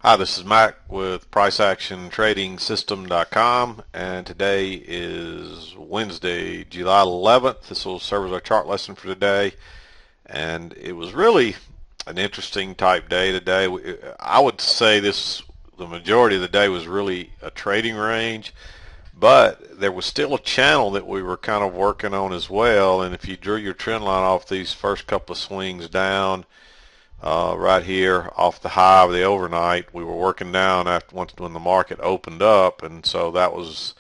Hi, this is Mac with PriceActionTradingSystem.com, and today is Wednesday, July 11th. This will serve as our chart lesson for today, and it was really an interesting type day today. I would say the majority of the day was really a trading range, but there was still a channel that we were kind of working on as well, and if you drew your trend line off these first couple of swings down, right here off the high of the overnight, we were working down after once when the market opened up, and so that was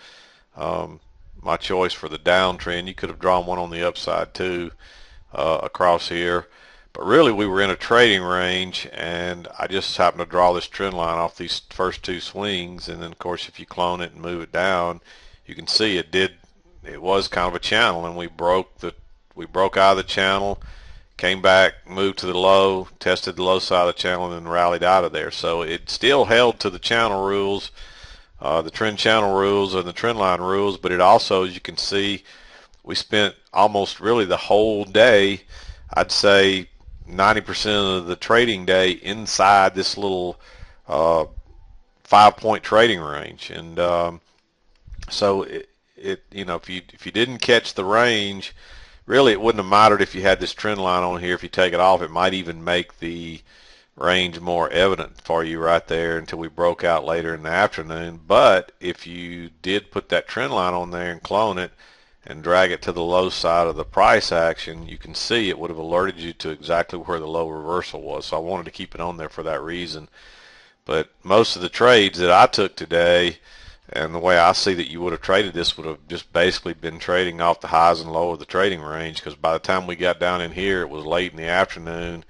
my choice for the downtrend. You could have drawn one on the upside too, across here, but really we were in a trading range, and I just happened to draw this trend line off these first two swings, and then of course if you clone it and move it down, you can see it was kind of a channel, and we broke out of the channel, came back, moved to the low, tested the low side of the channel, and then rallied out of there. So it still held to the channel rules, the trend channel rules and the trend line rules, but it also, as you can see, we spent almost really the whole day, I'd say 90% of the trading day inside this little 5-point trading range. And so if you didn't catch the range, really it wouldn't have mattered if you had this trend line on here. If you take it off, it might even make the range more evident for you right there until we broke out later in the afternoon. But if you did put that trend line on there and clone it and drag it to the low side of the price action, you can see it would have alerted you to exactly where the low reversal was. So I wanted to keep it on there for that reason. But most of the trades that I took today, and the way I see that you would have traded this, would have just basically been trading off the highs and low of the trading range, because by the time we got down in here, it was late in the afternoon,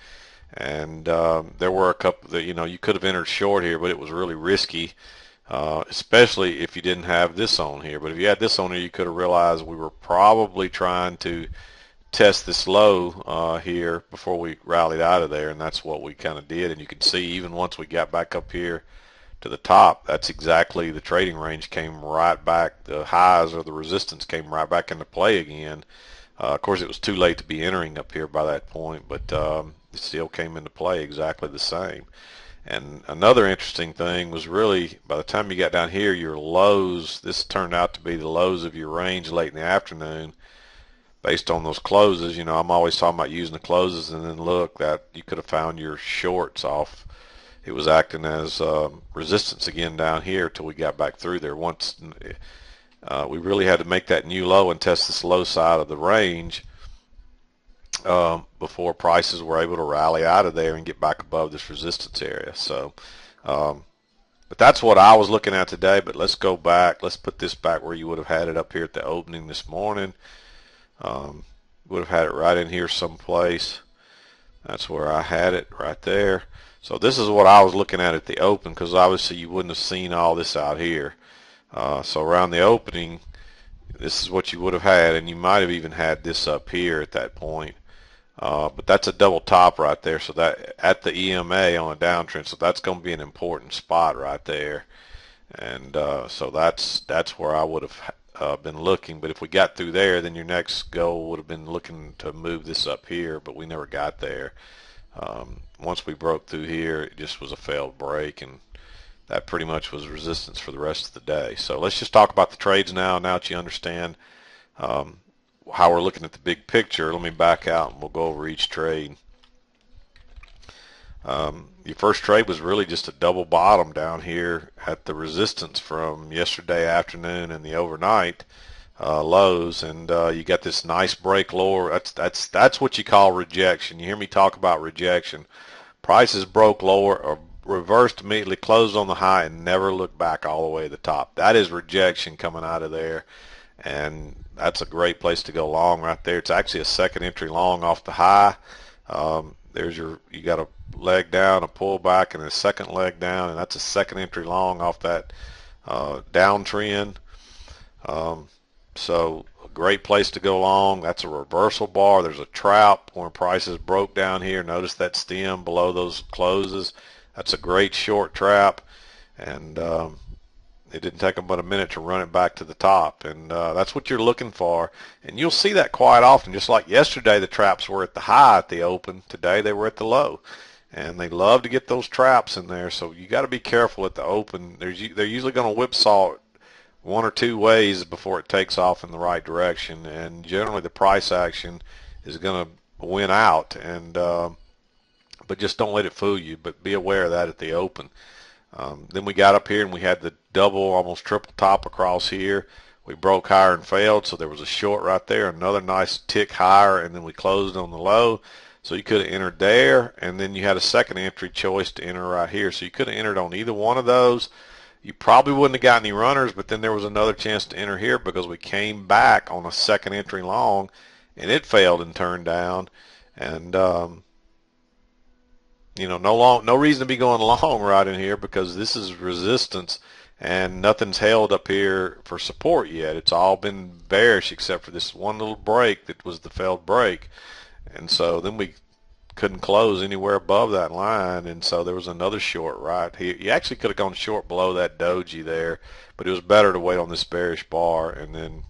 and there were a couple that, you could have entered short here, but it was really risky, especially if you didn't have this on here. But if you had this on here, you could have realized we were probably trying to test this low here before we rallied out of there, and that's what we kind of did. And you can see even once we got back up here to the top, that's exactly the trading range came right back. The highs or the resistance came right back into play again. Of course, it was too late to be entering up here by that point, but it still came into play exactly the same. And another interesting thing was really by the time you got down here, your lows, this turned out to be the lows of your range late in the afternoon based on those closes. I'm always talking about using the closes, and then look, that you could have found your shorts off. It was acting as resistance again down here till we got back through there. Once we really had to make that new low and test this low side of the range before prices were able to rally out of there and get back above this resistance area. So, but that's what I was looking at today. But let's go back. Let's put this back where you would have had it up here at the opening this morning. Would have had it right in here someplace. That's where I had it, right there. So this is what I was looking at the open, because obviously you wouldn't have seen all this out here. So around the opening, this is what you would have had, and you might have even had this up here at that point. But that's a double top right there, so that at the EMA on a downtrend, so that's going to be an important spot right there. And so that's where I would have been looking. But if we got through there, then your next goal would have been looking to move this up here, but we never got there. Once we broke through here, it just was a failed break, and that pretty much was resistance for the rest of the day. So let's just talk about the trades now that you understand how we're looking at the big picture. Let me back out and we'll go over each trade. Your first trade was really just a double bottom down here at the resistance from yesterday afternoon and the overnight lows, and you got this nice break lower. That's what you call rejection. You hear me talk about rejection. Prices broke lower or reversed immediately, closed on the high, and never looked back all the way to the top. That is rejection coming out of there, and that's a great place to go long right there. It's actually a second entry long off the high. You got a leg down, a pullback, and a second leg down, and that's a second entry long off that downtrend. So a great place to go long. That's a reversal bar. There's a trap where prices broke down here. Notice that stem below those closes. That's a great short trap, and it didn't take them but a minute to run it back to the top, and that's what you're looking for. And you'll see that quite often. Just like yesterday, the traps were at the high at the open. Today they were at the low, and they love to get those traps in there. So you got to be careful at the open. They're usually going to whipsaw it one or two ways before it takes off in the right direction, and generally the price action is going to win out. And but just don't let it fool you. But be aware of that at the open. Then we got up here and we had the double, almost triple top across here. We broke higher and failed, so there was a short right there, another nice tick higher, and then we closed on the low. So you could have entered there, and then you had a second entry choice to enter right here. So you could have entered on either one of those. You probably wouldn't have got any runners, but then there was another chance to enter here because we came back on a second entry long, and it failed and turned down. And you know, no reason to be going long right in here because this is resistance and nothing's held up here for support yet. It's all been bearish except for this one little break that was the failed break. And so then we couldn't close anywhere above that line, and so there was another short right here. You actually could have gone short below that doji there, but it was better to wait on this bearish bar, and then,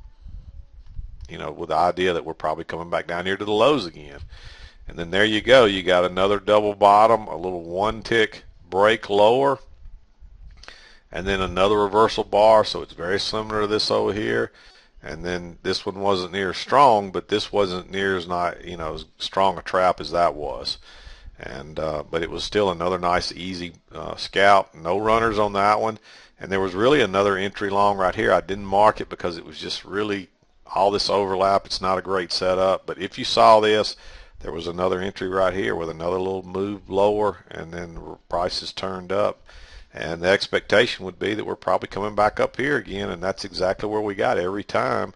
you know, with the idea that we're probably coming back down here to the lows again. And then there you go. You got another double bottom, a little one tick break lower, and then another reversal bar. So it's very similar to this over here. And then this one wasn't near as strong, but this wasn't near as not, you know, as strong a trap as that was. And but it was still another nice easy scalp. No runners on that one. And there was really another entry long right here. I didn't mark it because it was just really all this overlap. It's not a great setup. But if you saw this, there was another entry right here with another little move lower, and then prices turned up. And the expectation would be that we're probably coming back up here again, and that's exactly where we got every time.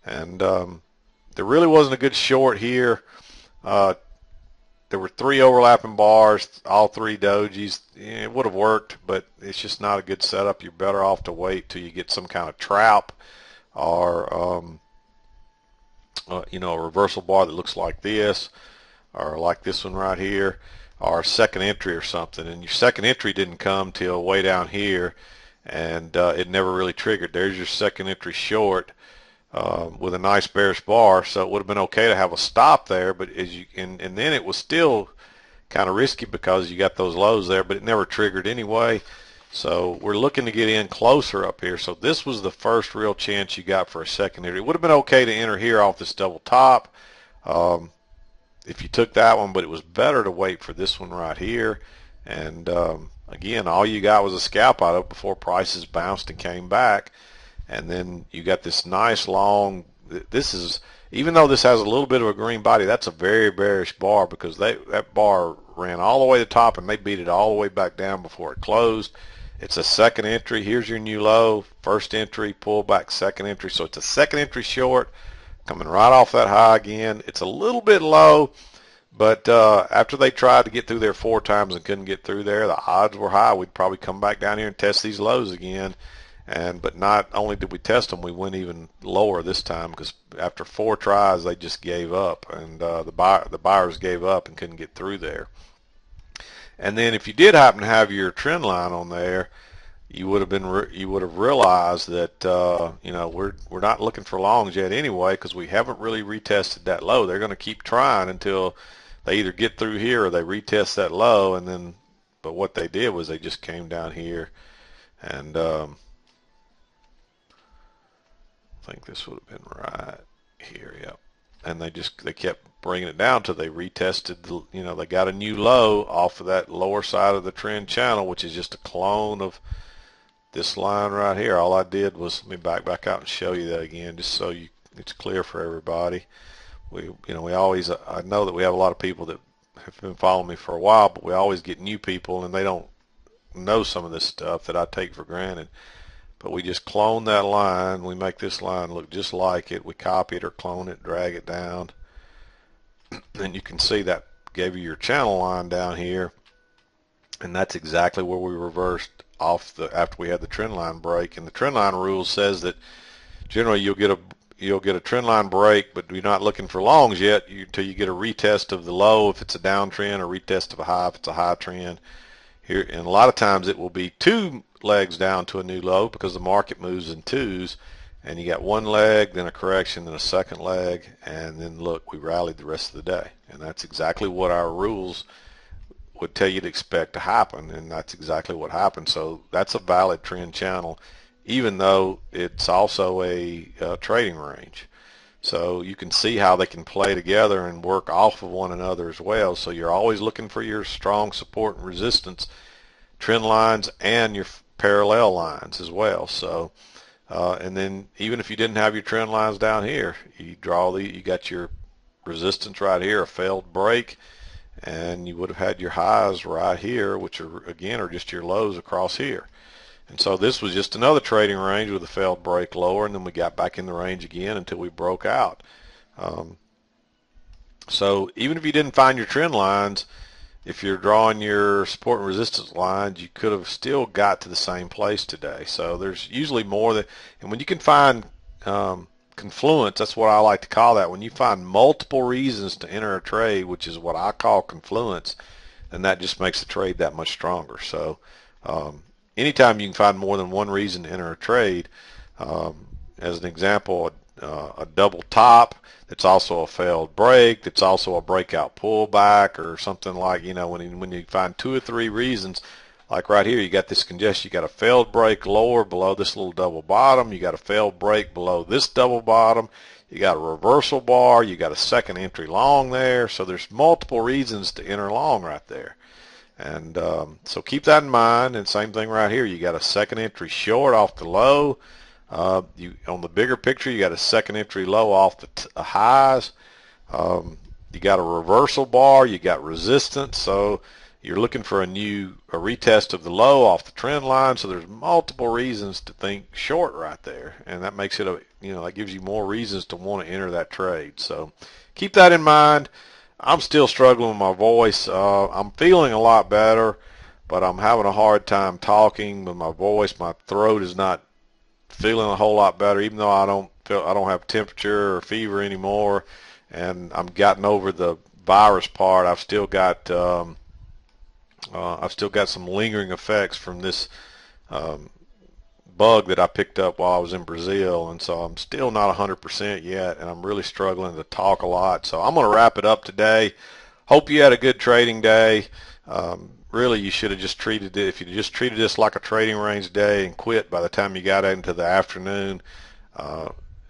And there really wasn't a good short here. There were three overlapping bars, all three dojis. Yeah, it would have worked, but it's just not a good setup. You're better off to wait till you get some kind of trap or you know, a reversal bar that looks like this, or like this one right here, or second entry or something. And your second entry didn't come till way down here, and it never really triggered. There's your second entry short with a nice bearish bar, so it would have been okay to have a stop there, but as you and then it was still kind of risky because you got those lows there, but it never triggered anyway. So we're looking to get in closer up here. So this was the first real chance you got for a second entry. It would have been okay to enter here off this double top if you took that one, but it was better to wait for this one right here. And again, all you got was a scalp out of it before prices bounced and came back. And then you got this nice long, this is, even though this has a little bit of a green body, that's a very bearish bar because that bar ran all the way to the top and they beat it all the way back down before it closed. It's a second entry. Here's your new low. First entry, pull back, second entry. So it's a second entry short coming right off that high again. It's a little bit low, but after they tried to get through there 4 times and couldn't get through there, the odds were high we'd probably come back down here and test these lows again. But not only did we test them, we went even lower this time because after 4 tries they just gave up, and the buyers gave up and couldn't get through there. And then if you did happen to have your trend line on there, you would have realized that you know, we're not looking for longs yet anyway because we haven't really retested that low. They're going to keep trying until they either get through here or they retest that low, and then but what they did was they just came down here and I think this would have been right here, yep. And they kept bringing it down till they retested, you know, they got a new low off of that lower side of the trend channel, which is just a clone of this line right here. All I did was, let me back out and show you that again, just so it's clear for everybody. We always, I know that we have a lot of people that have been following me for a while, but we always get new people and they don't know some of this stuff that I take for granted. But we just clone that line. We make this line look just like it. We copy it or clone it, drag it down. And you can see that gave you your channel line down here. And that's exactly where we reversed off after we had the trend line break. And the trend line rule says that generally you'll get a trend line break, but you're not looking for longs yet until you get a retest of the low if it's a downtrend, or retest of a high if it's a high trend. Here, and a lot of times it will be 2 legs down to a new low because the market moves in 2s, and you got 1 leg, then a correction, then a second leg, and then look, we rallied the rest of the day. And that's exactly what our rules would tell you to expect to happen, and that's exactly what happened. So that's a valid trend channel, even though it's also a trading range. So you can see how they can play together and work off of one another as well. So you're always looking for your strong support and resistance trend lines and your parallel lines as well. So and then even if you didn't have your trend lines down here, you got your resistance right here, a failed break, and you would have had your highs right here, which are again are just your lows across here. And so this was just another trading range with a failed break lower, and then we got back in the range again until we broke out. Um, so even if you didn't find your trend lines, if you're drawing your support and resistance lines, you could have still got to the same place today. So there's usually more that, and when you can find confluence, that's what I like to call that. When you find multiple reasons to enter a trade, which is what I call confluence, then that just makes the trade that much stronger. So anytime you can find more than one reason to enter a trade, as an example, a double top that's also a failed break, that's also a breakout pullback, or something like, when you find two or three reasons, like right here, you got this congestion, you got a failed break lower below this little double bottom, you got a failed break below this double bottom, you got a reversal bar, you got a second entry long there, so there's multiple reasons to enter long right there. And so keep that in mind. And same thing right here, you got a second entry short off the low. On the bigger picture, you got a second entry low off the highs. You got a reversal bar, you got resistance, so you're looking for a retest of the low off the trend line. So there's multiple reasons to think short right there, and that makes it that gives you more reasons to want to enter that trade. So keep that in mind. I'm still struggling with my voice. I'm feeling a lot better, but I'm having a hard time talking with my voice. My throat is not feeling a whole lot better, even though I don't have temperature or fever anymore, and I'm gotten over the virus part. I've still got some lingering effects from this bug that I picked up while I was in Brazil, and so I'm still not 100% yet, and I'm really struggling to talk a lot. So I'm going to wrap it up today. Hope you had a good trading day. Really, you should have just treated it, if you just treated this like a trading range day and quit by the time you got into the afternoon,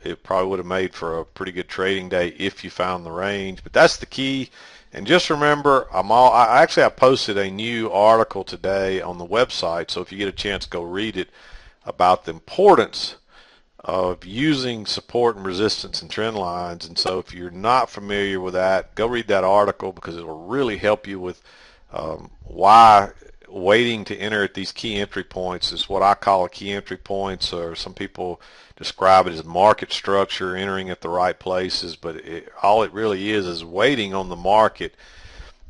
it probably would have made for a pretty good trading day if you found the range. But that's the key. And just remember, I posted a new article today on the website, so if you get a chance, go read it, about the importance of using support and resistance and trend lines. And so if you're not familiar with that, go read that article, because it will really help you with why waiting to enter at these key entry points is what I call a key entry points, or some people describe it as market structure, entering at the right places. But all it really is waiting on the market.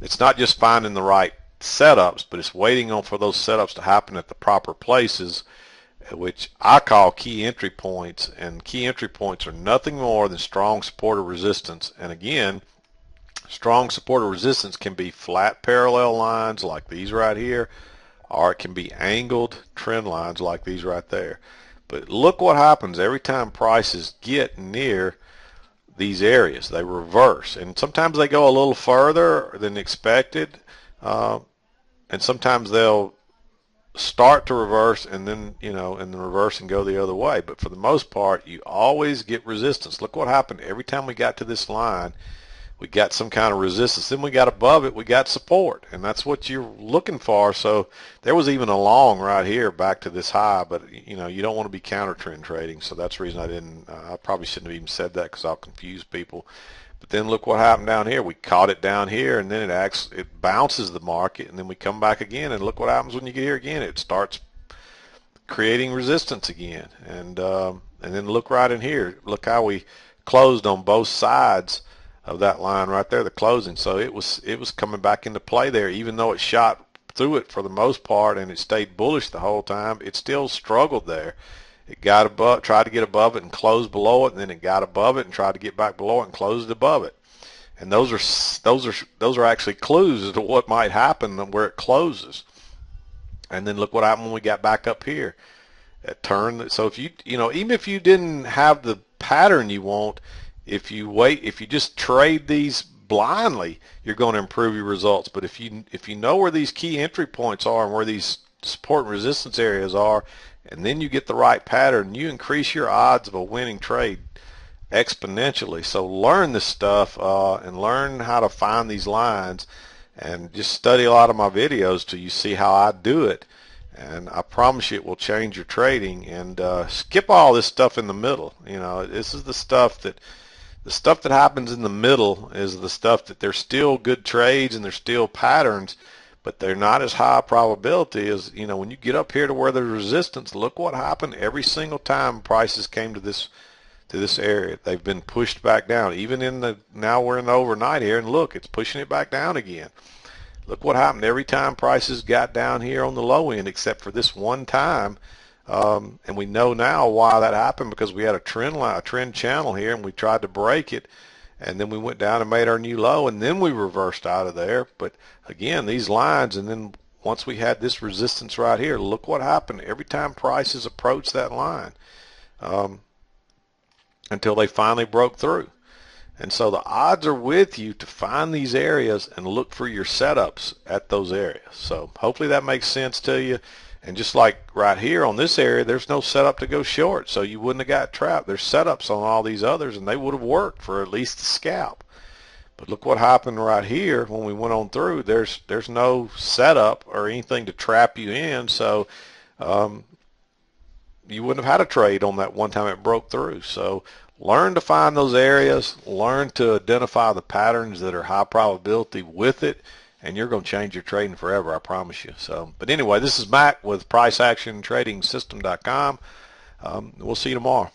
It's not just finding the right setups, but it's waiting for those setups to happen at the proper places, which I call key entry points. And key entry points are nothing more than strong support or resistance. And again, strong support or resistance can be flat parallel lines like these right here, or it can be angled trend lines like these right there. But look what happens every time prices get near these areas. They reverse, and sometimes they go a little further than expected, and sometimes they'll start to reverse and then reverse and go the other way. But for the most part, you always get resistance. Look what happened every time we got to this line. We got some kind of resistance, then we got above it, we got support, and that's what you're looking for. So there was even a long right here back to this high, but you don't want to be counter trend trading, so that's the reason I probably shouldn't have even said that, because I'll confuse people. But then look what happened down here. We caught it down here, and then it bounces the market, and then we come back again, and look what happens when you get here again. It starts creating resistance again, and then look right in here. Look how we closed on both sides of that line right there, the closing. So it was coming back into play there, even though it shot through it for the most part and it stayed bullish the whole time. It still struggled there. It got above, tried to get above it and closed below it, and then it got above it and tried to get back below it and closed above it. And those are actually clues as to what might happen where it closes. And then look what happened when we got back up here. It turned. So if even if you didn't have the pattern you want, if you just trade these blindly, you're going to improve your results. But if you know where these key entry points are and where these support and resistance areas are, and then you get the right pattern, you increase your odds of a winning trade exponentially. So learn this stuff and learn how to find these lines, and just study a lot of my videos till you see how I do it. And I promise you it will change your trading. And skip all this stuff in the middle. You know, this is the stuff that happens in the middle is the stuff that there's still good trades and there's still patterns, but they're not as high probability as, you know, when you get up here to where there's resistance. Look what happened every single time prices came to this area. They've been pushed back down. Even in the, now we're in the overnight here, and look, it's pushing it back down again. Look what happened every time prices got down here on the low end, except for this one time. And we know now why that happened, because we had a trend line, a trend channel here, and we tried to break it, and then we went down and made our new low, and then we reversed out of there. But again, these lines, and then once we had this resistance right here, look what happened every time prices approached that line, until they finally broke through. And so the odds are with you to find these areas and look for your setups at those areas. So hopefully that makes sense to you. And just like right here on this area, there's no setup to go short, so you wouldn't have got trapped. There's setups on all these others, and they would have worked for at least the scalp. But look what happened right here when we went on through. There's no setup or anything to trap you in, so you wouldn't have had a trade on that one time it broke through. So learn to find those areas, learn to identify the patterns that are high probability with it, and you're going to change your trading forever, I promise you. So, but anyway, this is Mac with PriceActionTradingSystem.com. We'll see you tomorrow.